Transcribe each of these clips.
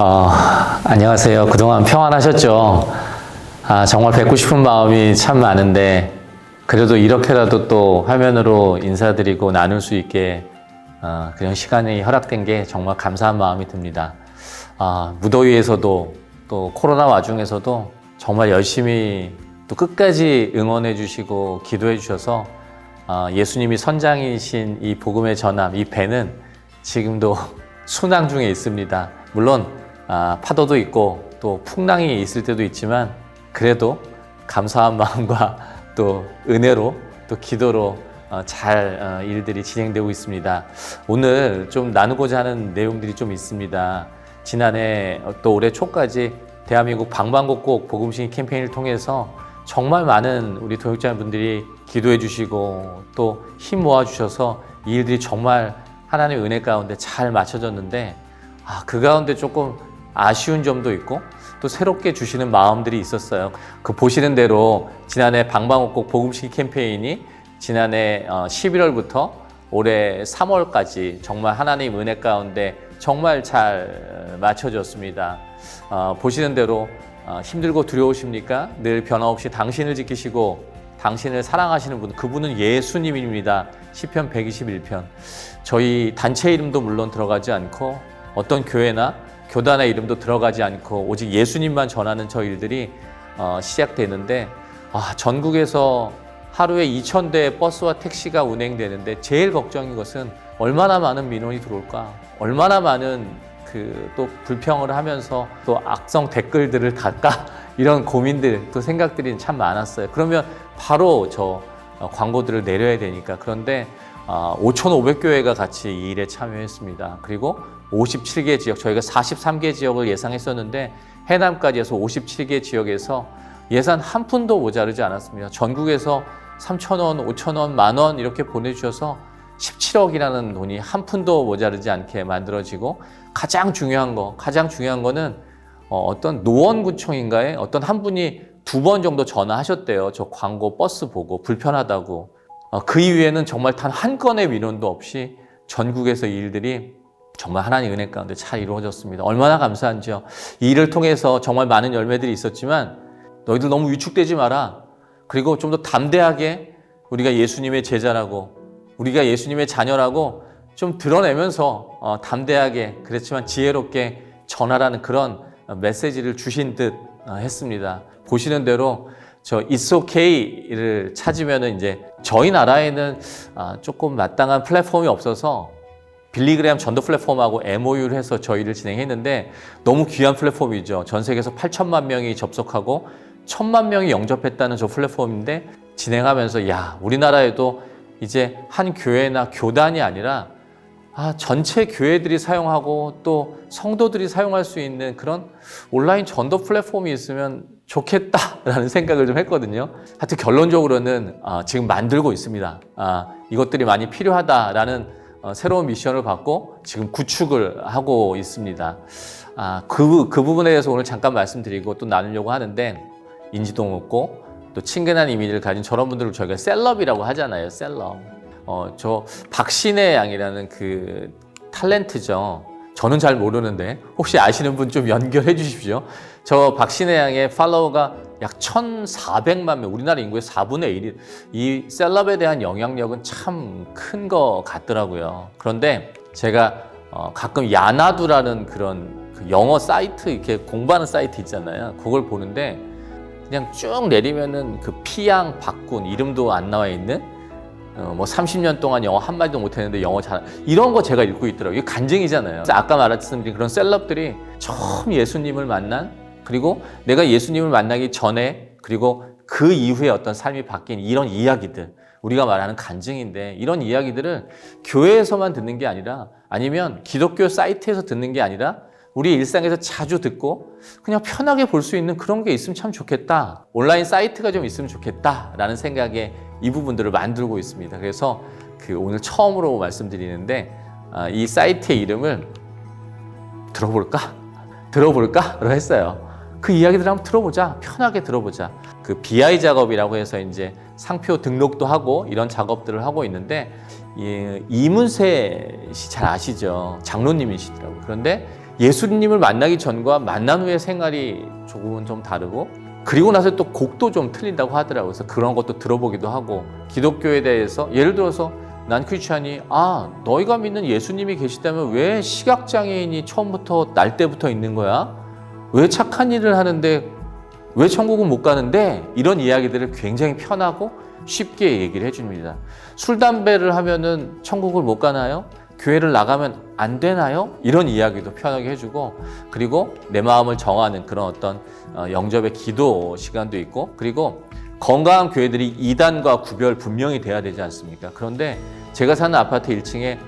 안녕하세요. 그동안 평안하셨죠? 정말 뵙고 싶은 마음이 참 많은데, 그래도 이렇게라도 또 화면으로 인사드리고 나눌 수 있게 그런 시간이 허락된 게 정말 감사한 마음이 듭니다. 무더위에서도 또 코로나 와중에서도 정말 열심히 또 끝까지 응원해 주시고 기도해 주셔서 예수님이 선장이신 이 복음의 전함, 이 배는 지금도 순항 중에 있습니다. 물론 파도도 있고 또 풍랑이 있을 때도 있지만 그래도 감사한 마음과 또 은혜로 또 기도로 잘 일들이 진행되고 있습니다. 오늘 좀 나누고자 하는 내용들이 좀 있습니다. 지난해 또 올해 초까지 대한민국 방방곡곡 복음시기 캠페인을 통해서 정말 많은 우리 동역자분들이 기도해 주시고 또 힘 모아 주셔서 이 일들이 정말 하나님의 은혜 가운데 잘 맞춰졌는데 그 가운데 조금 아쉬운 점도 있고 또 새롭게 주시는 마음들이 있었어요. 그 보시는 대로 지난해 방방곡곡 복음시기 캠페인이 지난해 11월부터 올해 3월까지 정말 하나님 은혜 가운데 정말 잘 맞춰졌습니다. 보시는 대로 힘들고 두려우십니까? 늘 변함없이 당신을 지키시고 당신을 사랑하시는 분, 그분은 예수님입니다. 시편 121편. 저희 단체 이름도 물론 들어가지 않고 어떤 교회나 교단의 이름도 들어가지 않고 오직 예수님만 전하는 저 일들이 시작되는데 전국에서 하루에 2,000대의 버스와 택시가 운행되는데 제일 걱정인 것은 얼마나 많은 민원이 들어올까? 얼마나 많은 또 불평을 하면서 또 악성 댓글들을 달까? 이런 고민들, 또 생각들이 참 많았어요. 그러면 바로 저 광고들을 내려야 되니까. 그런데 5,500교회가 같이 이 일에 참여했습니다. 그리고 57개 지역, 저희가 43개 지역을 예상했었는데 해남까지 해서 57개 지역에서 예산 한 푼도 모자르지 않았습니다. 전국에서 3,000원, 5,000원, 10,000원 이렇게 보내주셔서 17억이라는 돈이 한 푼도 모자르지 않게 만들어지고 가장 중요한 거는 어떤 노원구청인가에 어떤 한 분이 2번 정도 전화하셨대요. 저 광고 버스 보고 불편하다고. 그 이후에는 정말 단 한 건의 민원도 없이 전국에서 이 일들이 정말 하나님 은혜 가운데 잘 이루어졌습니다. 얼마나 감사한지요. 이 일을 통해서 정말 많은 열매들이 있었지만 너희들 너무 위축되지 마라. 그리고 좀 더 담대하게 우리가 예수님의 제자라고 우리가 예수님의 자녀라고 좀 드러내면서 담대하게 그렇지만 지혜롭게 전하라는 그런 메시지를 주신 듯 했습니다. 보시는 대로 저 It's OK를 찾으면은 이제 저희 나라에는 조금 마땅한 플랫폼이 없어서 빌리그레암 전도 플랫폼하고 MOU를 해서 저희를 진행했는데 너무 귀한 플랫폼이죠. 전 세계에서 8천만 명이 접속하고 1,000만 명이 영접했다는 저 플랫폼인데 진행하면서 우리나라에도 이제 한 교회나 교단이 아니라 전체 교회들이 사용하고 또 성도들이 사용할 수 있는 그런 온라인 전도 플랫폼이 있으면 좋겠다라는 생각을 좀 했거든요. 하여튼 결론적으로는 지금 만들고 있습니다. 이것들이 많이 필요하다라는 새로운 미션을 받고 지금 구축을 하고 있습니다. 그 부분에 대해서 오늘 잠깐 말씀드리고 또 나누려고 하는데 인지도 높고 또 친근한 이미지를 가진 저런 분들을 저희가 셀럽이라고 하잖아요. 셀럽. 저 박신혜 양이라는 그 탤런트죠. 저는 잘 모르는데 혹시 아시는 분 좀 연결해 주십시오. 저 박신혜 양의 팔로워가 약 1,400만 명, 우리나라 인구의 4분의 1이 이 셀럽에 대한 영향력은 참 큰 거 같더라고요. 그런데 제가 가끔 야나두라는 그런 영어 사이트 이렇게 공부하는 사이트 있잖아요. 그걸 보는데 그냥 쭉 내리면은 그 피양 박군 이름도 안 나와 있는 30년 동안 영어 한마디도 못했는데 영어 잘 이런 거 제가 읽고 있더라고요. 이게 간증이잖아요. 아까 말씀드린 그런 셀럽들이 처음 예수님을 만난 그리고 내가 예수님을 만나기 전에 그리고 그 이후에 어떤 삶이 바뀐 이런 이야기들 우리가 말하는 간증인데 이런 이야기들을 교회에서만 듣는 게 아니라 아니면 기독교 사이트에서 듣는 게 아니라 우리 일상에서 자주 듣고 그냥 편하게 볼 수 있는 그런 게 있으면 참 좋겠다. 온라인 사이트가 좀 있으면 좋겠다라는 생각에 이 부분들을 만들고 있습니다. 그래서 오늘 처음으로 말씀드리는데 이 사이트의 이름을 들어볼까로 했어요. 그 이야기들 한번 들어보자. 편하게 들어보자. 그 BI 작업이라고 해서 이제 상표 등록도 하고 이런 작업들을 하고 있는데 이문세 씨 잘 아시죠? 장로님이시더라고요. 그런데 예수님을 만나기 전과 만난 후의 생활이 조금은 좀 다르고 그리고 나서 또 곡도 좀 틀린다고 하더라고요. 그래서 그런 것도 들어보기도 하고 기독교에 대해서 예를 들어서 난 크리스찬이 너희가 믿는 예수님이 계시다면 왜 시각장애인이 처음부터 날 때부터 있는 거야? 왜 착한 일을 하는데 왜 천국은 못 가는데? 이런 이야기들을 굉장히 편하고 쉽게 얘기를 해줍니다. 술, 담배를 하면은 천국을 못 가나요? 교회를 나가면 안 되나요? 이런 이야기도 편하게 해주고 그리고 내 마음을 정하는 그런 어떤 영접의 기도 시간도 있고 그리고 건강한 교회들이 이단과 구별 분명히 돼야 되지 않습니까? 그런데 제가 사는 아파트 1층에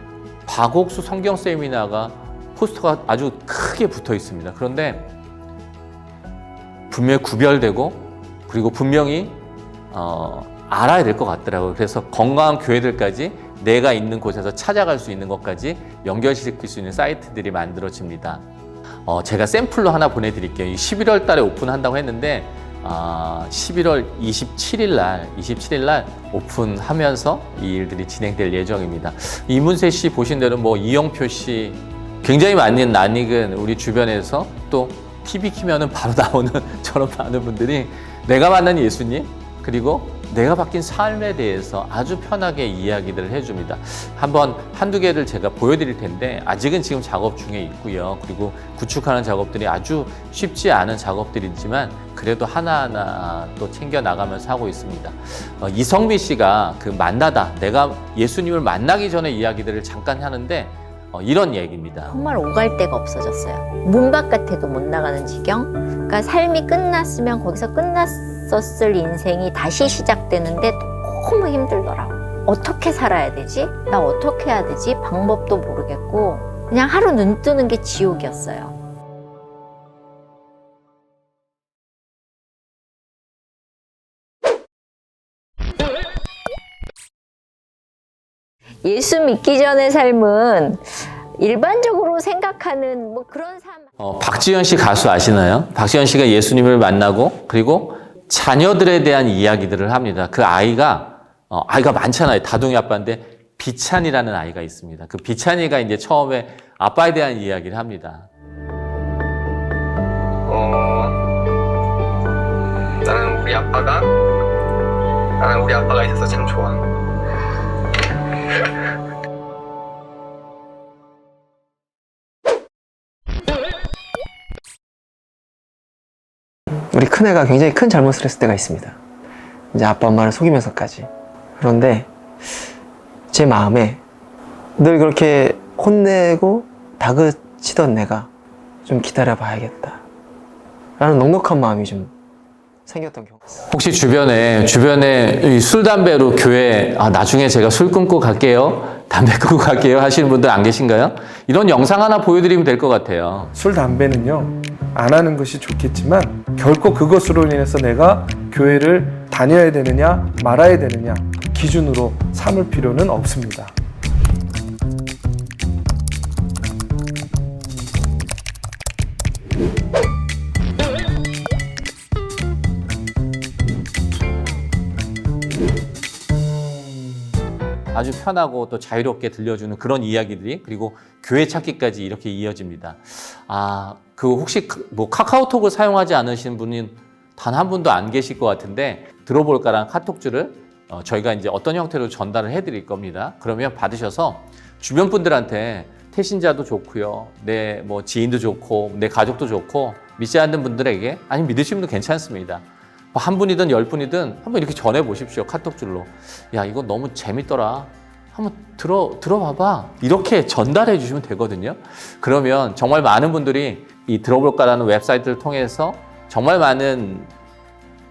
박옥수 성경 세미나가 포스터가 아주 크게 붙어 있습니다. 그런데 분명히 구별되고 그리고 분명히 알아야 될 것 같더라고요. 그래서 건강한 교회들까지 내가 있는 곳에서 찾아갈 수 있는 것까지 연결시킬 수 있는 사이트들이 만들어집니다. 제가 샘플로 하나 보내드릴게요. 11월 달에 오픈한다고 했는데 11월 27일 날 오픈하면서 이 일들이 진행될 예정입니다. 이문세 씨 보신 대로 이영표 씨 굉장히 많은 낯익은 우리 주변에서 또 TV 키면은 바로 나오는 저런 많은 분들이 내가 만난 예수님 그리고 내가 바뀐 삶에 대해서 아주 편하게 이야기들을 해줍니다. 한두 개를 제가 보여드릴 텐데 아직은 지금 작업 중에 있고요. 그리고 구축하는 작업들이 아주 쉽지 않은 작업들이지만 그래도 하나하나 또 챙겨 나가면서 하고 있습니다. 이성미 씨가 내가 예수님을 만나기 전에 이야기들을 잠깐 하는데 이런 얘기입니다. 정말 오갈 데가 없어졌어요. 문 바깥에도 못 나가는 지경. 그러니까 삶이 끝났으면 거기서 끝났었을 인생이 다시 시작되는데 너무 힘들더라고. 어떻게 살아야 되지? 나 어떻게 해야 되지? 방법도 모르겠고 그냥 하루 눈 뜨는 게 지옥이었어요. 예수 믿기 전의 삶은 일반적으로 생각하는 그런 삶. 박지현 씨 가수 아시나요? 박지현 씨가 예수님을 만나고 그리고 자녀들에 대한 이야기들을 합니다. 그 아이가 많잖아요. 다둥이 아빠인데 비찬이라는 아이가 있습니다. 그 비찬이가 이제 처음에 아빠에 대한 이야기를 합니다. 나는 우리 아빠가 있어서 참 좋아. 우리 큰애가 굉장히 큰 잘못을 했을 때가 있습니다. 이제 아빠 엄마를 속이면서까지. 그런데 제 마음에 늘 그렇게 혼내고 다그치던 내가 좀 기다려 봐야겠다 라는 넉넉한 마음이 좀 생겼던 경우가 있어요. 혹시 주변에 이 술, 담배로 교회 나중에 제가 술 끊고 갈게요, 담배 끊고 갈게요 하시는 분들 안 계신가요? 이런 영상 하나 보여드리면 될 것 같아요. 술, 담배는요 안 하는 것이 좋겠지만 결코 그것으로 인해서 내가 교회를 다녀야 되느냐 말아야 되느냐 기준으로 삼을 필요는 없습니다. 아주 편하고 또 자유롭게 들려주는 그런 이야기들이 그리고 교회 찾기까지 이렇게 이어집니다. 혹시 카카오톡을 사용하지 않으신 분은 단 한 분도 안 계실 것 같은데 들어볼까라는 카톡줄을 저희가 이제 어떤 형태로 전달을 해드릴 겁니다. 그러면 받으셔서 주변 분들한테 태신자도 좋고요, 내 지인도 좋고 내 가족도 좋고 믿지 않는 분들에게 아니면 믿으시는 분도 괜찮습니다. 한 분이든 10분이든 한번 이렇게 전해 보십시오. 카톡줄로. 야, 이거 너무 재밌더라. 한번 들어봐봐. 이렇게 전달해 주시면 되거든요. 그러면 정말 많은 분들이 이 들어볼까라는 웹사이트를 통해서 정말 많은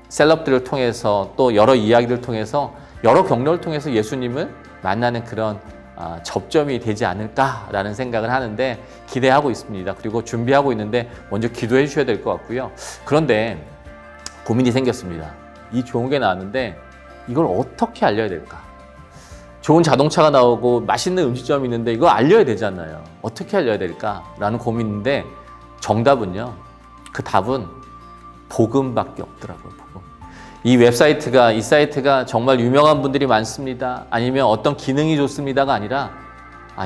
셀럽들을 통해서 또 여러 이야기를 통해서 여러 경로를 통해서 예수님을 만나는 그런 접점이 되지 않을까라는 생각을 하는데 기대하고 있습니다. 그리고 준비하고 있는데 먼저 기도해 주셔야 될 것 같고요. 그런데 고민이 생겼습니다. 이 좋은 게 나왔는데 이걸 어떻게 알려야 될까? 좋은 자동차가 나오고 맛있는 음식점이 있는데 이거 알려야 되잖아요. 어떻게 알려야 될까라는 고민인데 정답은요. 그 답은 복음밖에 없더라고요. 복음. 이 사이트가 정말 유명한 분들이 많습니다. 아니면 어떤 기능이 좋습니다가 아니라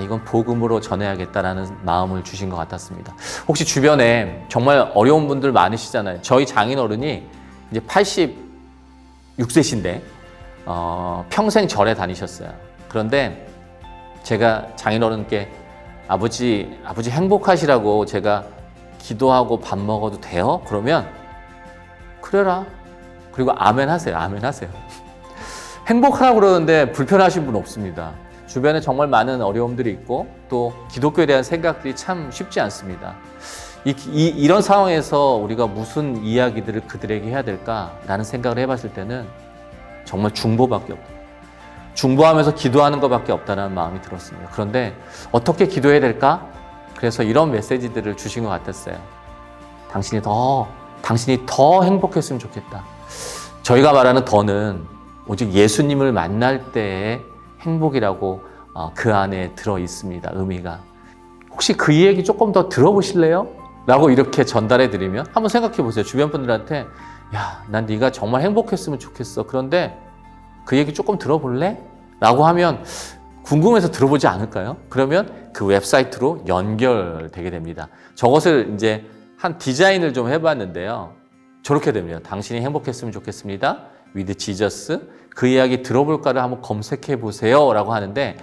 이건 복음으로 전해야겠다라는 마음을 주신 것 같았습니다. 혹시 주변에 정말 어려운 분들 많으시잖아요. 저희 장인어른이 이제 86세신데 평생 절에 다니셨어요. 그런데 제가 장인어른께 아버지 행복하시라고 제가 기도하고 밥 먹어도 돼요? 그러면 그래라. 그리고 아멘 하세요. 아멘 하세요. 행복하라고 그러는데 불편하신 분 없습니다. 주변에 정말 많은 어려움들이 있고 또 기독교에 대한 생각들이 참 쉽지 않습니다. 이런 상황에서 우리가 무슨 이야기들을 그들에게 해야 될까라는 생각을 해봤을 때는 정말 중보밖에 없다. 중보하면서 기도하는 것밖에 없다는 마음이 들었습니다. 그런데 어떻게 기도해야 될까? 그래서 이런 메시지들을 주신 것 같았어요. 당신이 더 행복했으면 좋겠다. 저희가 말하는 더는 오직 예수님을 만날 때의 행복이라고 그 안에 들어 있습니다. 의미가. 혹시 그 얘기 조금 더 들어보실래요? 라고 이렇게 전달해 드리면 한번 생각해 보세요. 주변 분들한테 야, 난 네가 정말 행복했으면 좋겠어. 그런데 그 얘기 조금 들어볼래? 라고 하면 궁금해서 들어보지 않을까요? 그러면 그 웹사이트로 연결되게 됩니다. 저것을 이제 한 디자인을 좀 해봤는데요. 저렇게 됩니다. 당신이 행복했으면 좋겠습니다. with Jesus. 그 이야기 들어볼까를 한번 검색해 보세요. 라고 하는데,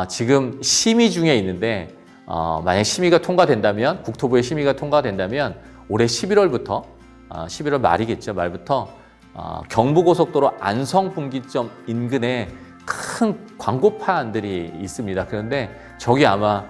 지금 심의 중에 있는데, 만약 심의가 통과된다면, 국토부의 심의가 통과된다면, 올해 11월부터, 11월 말이겠죠. 말부터, 경부고속도로 안성분기점 인근에 큰 광고판들이 있습니다. 그런데 저기 아마,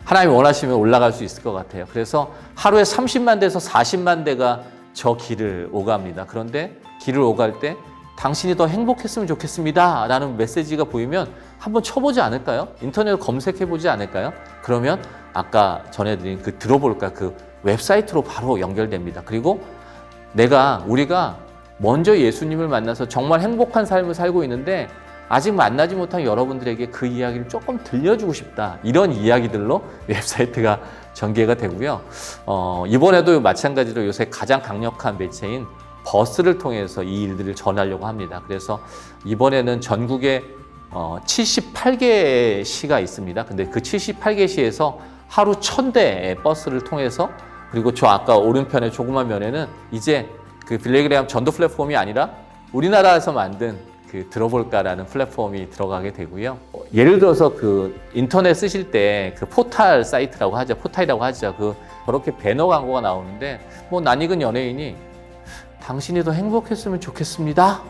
하나님이 원하시면 올라갈 수 있을 것 같아요. 그래서 하루에 30만 대에서 40만 대가 저 길을 오갑니다. 그런데 길을 오갈 때 당신이 더 행복했으면 좋겠습니다 라는 메시지가 보이면 한번 쳐보지 않을까요? 인터넷으로 검색해보지 않을까요? 그러면 아까 전해드린 그 들어볼까 그 웹사이트로 바로 연결됩니다. 그리고 우리가 먼저 예수님을 만나서 정말 행복한 삶을 살고 있는데 아직 만나지 못한 여러분들에게 그 이야기를 조금 들려주고 싶다. 이런 이야기들로 웹사이트가 전개가 되고요. 이번에도 마찬가지로 요새 가장 강력한 매체인 버스를 통해서 이 일들을 전하려고 합니다. 그래서 이번에는 전국에 78개 시가 있습니다. 근데 그 78개 시에서 하루 1000대의 버스를 통해서 그리고 저 아까 오른편에 조그만 면에는 이제 그 빌리그레암 전도 플랫폼이 아니라 우리나라에서 만든 그 들어볼까라는 플랫폼이 들어가게 되고요. 예를 들어서 그 인터넷 쓰실 때 그 포탈 사이트라고 하죠. 포탈이라고 하죠. 그렇게 배너 광고가 나오는데 낯익은 연예인이 당신이 더 행복했으면 좋겠습니다.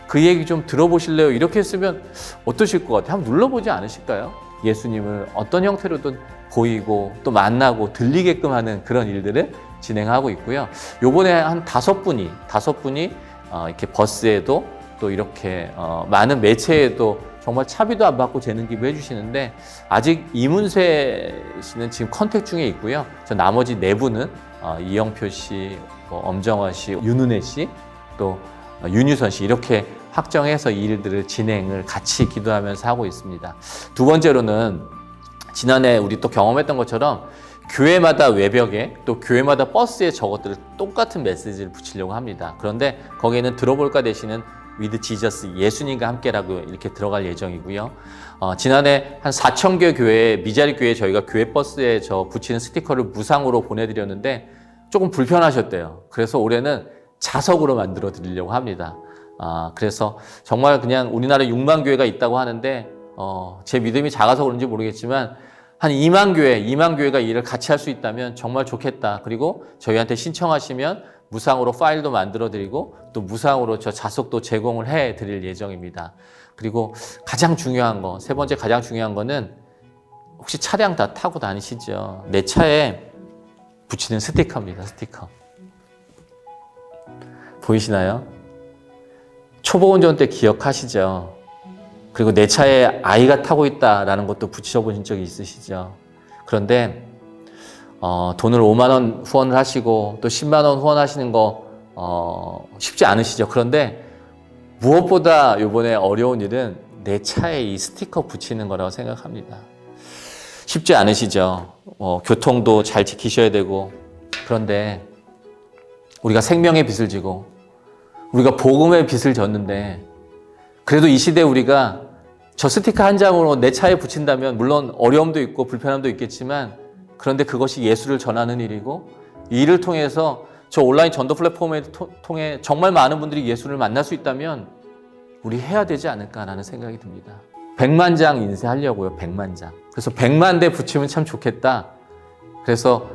그 얘기 좀 들어보실래요? 이렇게 했으면 어떠실 것 같아요? 한번 눌러보지 않으실까요? 예수님을 어떤 형태로든 보이고 또 만나고 들리게끔 하는 그런 일들을 진행하고 있고요. 요번에 한 5분이 이렇게 버스에도 또 이렇게 많은 매체에도 정말 차비도 안 받고 재능 기부해 주시는데 아직 이문세 씨는 지금 컨택 중에 있고요. 저 나머지 4분은 이영표 씨, 엄정화 씨, 윤은혜 씨, 또 윤유선 씨 이렇게 확정해서 이 일들을 진행을 같이 기도하면서 하고 있습니다. 두 번째로는 지난해 우리 또 경험했던 것처럼 교회마다 외벽에 또 교회마다 버스에 저것들을 똑같은 메시지를 붙이려고 합니다. 그런데 거기에는 들어볼까 대신은 with Jesus, 예수님과 함께라고 이렇게 들어갈 예정이고요. 지난해 한 4,000개 교회, 미자리 교회 저희가 교회 버스에 저 붙이는 스티커를 무상으로 보내드렸는데 조금 불편하셨대요. 그래서 올해는 자석으로 만들어 드리려고 합니다. 그래서 정말 그냥 우리나라에 6만 교회가 있다고 하는데 제 믿음이 작아서 그런지 모르겠지만 한 2만 교회가 이 일을 같이 할 수 있다면 정말 좋겠다. 그리고 저희한테 신청하시면 무상으로 파일도 만들어 드리고 또 무상으로 저 자석도 제공을 해 드릴 예정입니다. 그리고 가장 중요한 거, 세 번째 가장 중요한 거는 혹시 차량 다 타고 다니시죠? 내 차에 붙이는 스티커입니다. 스티커. 보이시나요? 초보 운전 때 기억하시죠? 그리고 내 차에 아이가 타고 있다라는 것도 붙여보신 적이 있으시죠? 그런데 돈을 5만 원 후원을 하시고 또 10만 원 후원하시는 거 쉽지 않으시죠? 그런데 무엇보다 이번에 어려운 일은 내 차에 이 스티커 붙이는 거라고 생각합니다. 쉽지 않으시죠? 교통도 잘 지키셔야 되고 그런데 우리가 생명의 빚을 지고 우리가 복음의 빚을 졌는데 그래도 이 시대에 우리가 저 스티커 한 장으로 내 차에 붙인다면 물론 어려움도 있고 불편함도 있겠지만 그런데 그것이 예수를 전하는 일이고 이 일을 통해서 저 온라인 전도 플랫폼을 통해 정말 많은 분들이 예수를 만날 수 있다면 우리 해야 되지 않을까라는 생각이 듭니다. 100만 장 인쇄하려고요. 100만 장. 그래서 100만 대 붙이면 참 좋겠다. 그래서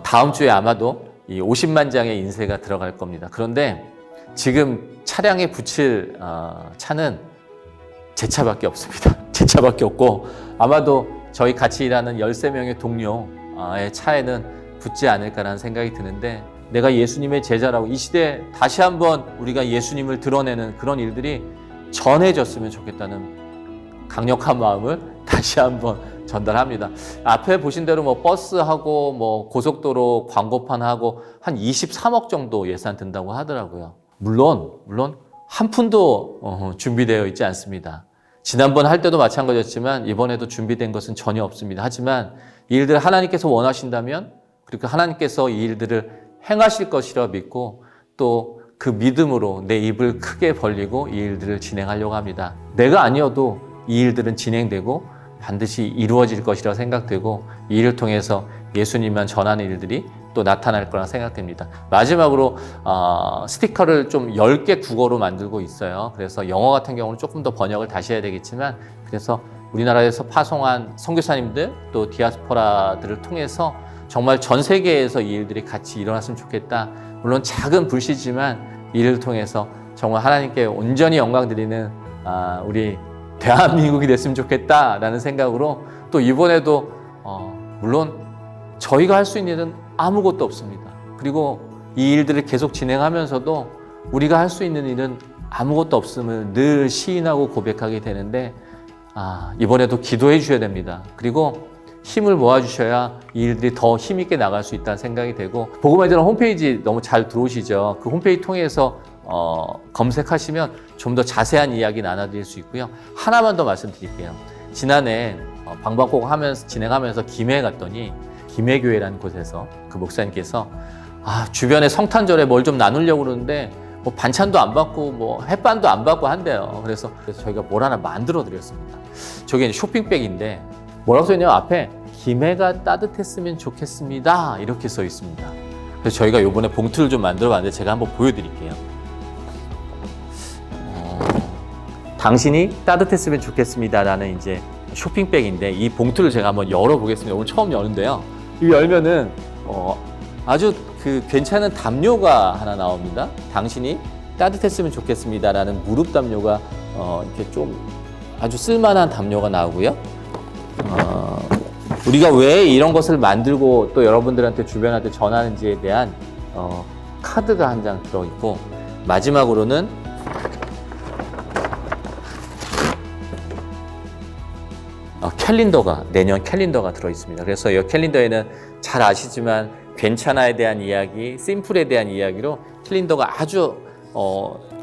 다음 주에 아마도 이 50만 장의 인쇄가 들어갈 겁니다. 그런데 지금 차량에 붙일 차는 제 차밖에 없습니다. 제 차밖에 없고 아마도 저희 같이 일하는 13명의 동료의 차에는 붙지 않을까라는 생각이 드는데 내가 예수님의 제자라고 이 시대에 다시 한번 우리가 예수님을 드러내는 그런 일들이 전해졌으면 좋겠다는 강력한 마음을 다시 한번 전달합니다. 앞에 보신 대로 뭐 버스하고 뭐 고속도로 광고판하고 한 23억 정도 예산 든다고 하더라고요. 물론 한 푼도 준비되어 있지 않습니다. 지난번 할 때도 마찬가지였지만 이번에도 준비된 것은 전혀 없습니다. 하지만 이 일들 하나님께서 원하신다면 그리고 하나님께서 이 일들을 행하실 것이라 믿고 또 그 믿음으로 내 입을 크게 벌리고 이 일들을 진행하려고 합니다. 내가 아니어도 이 일들은 진행되고 반드시 이루어질 것이라 생각되고 이 일을 통해서 예수님만 전하는 일들이 또 나타날 거라 생각됩니다. 마지막으로 스티커를 좀 10개 국어로 만들고 있어요. 그래서 영어 같은 경우는 조금 더 번역을 다시 해야 되겠지만 그래서 우리나라에서 파송한 선교사님들 또 디아스포라들을 통해서 정말 전 세계에서 이 일들이 같이 일어났으면 좋겠다. 물론 작은 불씨지만 이 일을 통해서 정말 하나님께 온전히 영광 드리는 우리 대한민국이 됐으면 좋겠다라는 생각으로 또 이번에도 물론 저희가 할 수 있는 일은 아무것도 없습니다. 그리고 이 일들을 계속 진행하면서도 우리가 할 수 있는 일은 아무것도 없음을 늘 시인하고 고백하게 되는데 이번에도 기도해 주셔야 됩니다. 그리고 힘을 모아주셔야 이 일들이 더 힘있게 나갈 수 있다는 생각이 되고 복음의 전환 홈페이지 너무 잘 들어오시죠. 그 홈페이지 통해서 검색하시면 좀 더 자세한 이야기 나눠드릴 수 있고요. 하나만 더 말씀드릴게요. 지난해 방방곡 진행하면서 김해에 갔더니 김해교회라는 곳에서 그 목사님께서 주변에 성탄절에 뭘 좀 나누려고 그러는데 뭐 반찬도 안 받고 뭐 햇반도 안 받고 한대요. 그래서 저희가 뭘 하나 만들어 드렸습니다. 저게 쇼핑백인데 뭐라고 써 있냐면 앞에 김해가 따뜻했으면 좋겠습니다 이렇게 써 있습니다. 그래서 저희가 이번에 봉투를 좀 만들어 봤는데 제가 한번 보여드릴게요. 당신이 따뜻했으면 좋겠습니다라는 이제 쇼핑백인데 이 봉투를 제가 한번 열어보겠습니다. 오늘 처음 여는데요. 이 열면은 아주 괜찮은 담요가 하나 나옵니다. 당신이 따뜻했으면 좋겠습니다라는 무릎 담요가 이렇게 좀 아주 쓸만한 담요가 나오고요. 우리가 왜 이런 것을 만들고 또 여러분들한테 주변한테 전하는지에 대한 카드가 한 장 들어있고 마지막으로는 캘린더가 내년 캘린더가 들어있습니다. 그래서 이 캘린더에는 잘 아시지만 괜찮아에 대한 이야기, 심플에 대한 이야기로 캘린더가 아주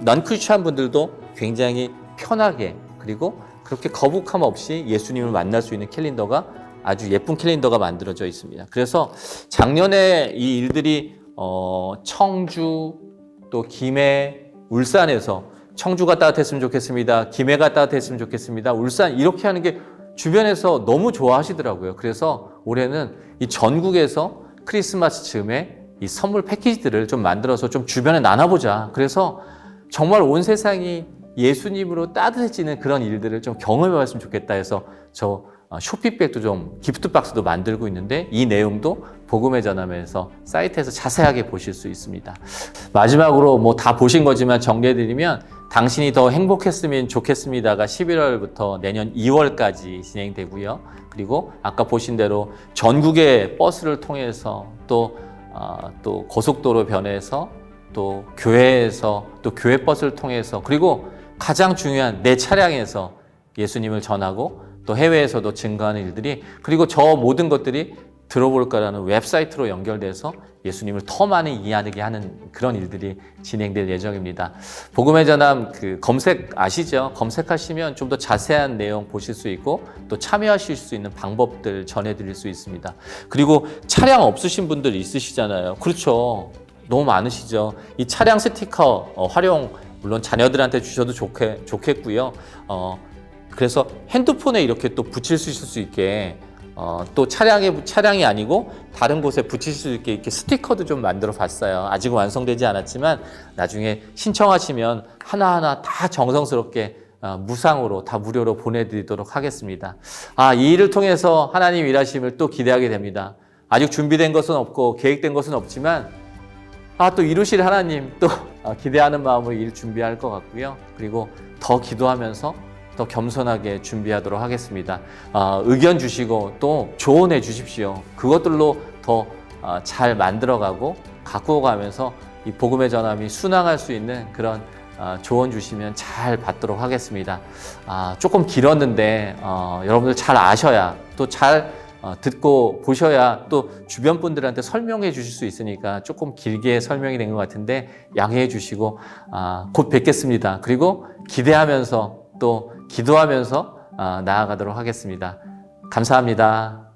넌 크리스찬 분들도 굉장히 편하게 그리고 그렇게 거북함 없이 예수님을 만날 수 있는 캘린더가 아주 예쁜 캘린더가 만들어져 있습니다. 그래서 작년에 이 일들이 청주 또 김해, 울산에서 청주가 따뜻했으면 좋겠습니다. 김해가 따뜻했으면 좋겠습니다. 울산 이렇게 하는 게 주변에서 너무 좋아하시더라고요. 그래서 올해는 이 전국에서 크리스마스 즈음에 이 선물 패키지들을 좀 만들어서 좀 주변에 나눠보자. 그래서 정말 온 세상이 예수님으로 따뜻해지는 그런 일들을 좀 경험해봤으면 좋겠다 해서 저 쇼핑백도 좀 기프트 박스도 만들고 있는데 이 내용도 복음의 전함에서 사이트에서 자세하게 보실 수 있습니다. 마지막으로 뭐 다 보신 거지만 정리해드리면 당신이 더 행복했으면 좋겠습니다가 11월부터 내년 2월까지 진행되고요. 그리고 아까 보신 대로 전국의 버스를 통해서 또 고속도로 변에서 또 교회에서 또 교회 버스를 통해서 그리고 가장 중요한 내 차량에서 예수님을 전하고 또 해외에서도 증거하는 일들이 그리고 저 모든 것들이 들어볼까라는 웹사이트로 연결돼서 예수님을 더 많이 이해하게 하는 그런 일들이 진행될 예정입니다. 복음의 전함 검색 아시죠? 검색하시면 좀 더 자세한 내용 보실 수 있고 또 참여하실 수 있는 방법들 전해드릴 수 있습니다. 그리고 차량 없으신 분들 있으시잖아요. 그렇죠. 너무 많으시죠. 이 차량 스티커 활용 물론 자녀들한테 주셔도 좋겠고요. 그래서 핸드폰에 이렇게 또 붙일 수 있게 또 차량이 아니고 다른 곳에 붙일 수 있게 이렇게 스티커도 좀 만들어 봤어요. 아직은 완성되지 않았지만 나중에 신청하시면 하나하나 다 정성스럽게 무상으로 다 무료로 보내드리도록 하겠습니다. 이 일을 통해서 하나님 일하심을 또 기대하게 됩니다. 아직 준비된 것은 없고 계획된 것은 없지만 또 이루실 하나님 또 기대하는 마음으로 일 준비할 것 같고요. 그리고 더 기도하면서 더 겸손하게 준비하도록 하겠습니다. 의견 주시고 또 조언해 주십시오. 그것들로 더 잘 만들어가고 가꾸어 가면서 이 복음의 전함이 순항할 수 있는 그런 조언 주시면 잘 받도록 하겠습니다. 조금 길었는데 여러분들 잘 아셔야 또 잘 듣고 보셔야 또 주변 분들한테 설명해 주실 수 있으니까 조금 길게 설명이 된 것 같은데 양해해 주시고 곧 뵙겠습니다. 그리고 기대하면서 또 기도하면서 나아가도록 하겠습니다. 감사합니다.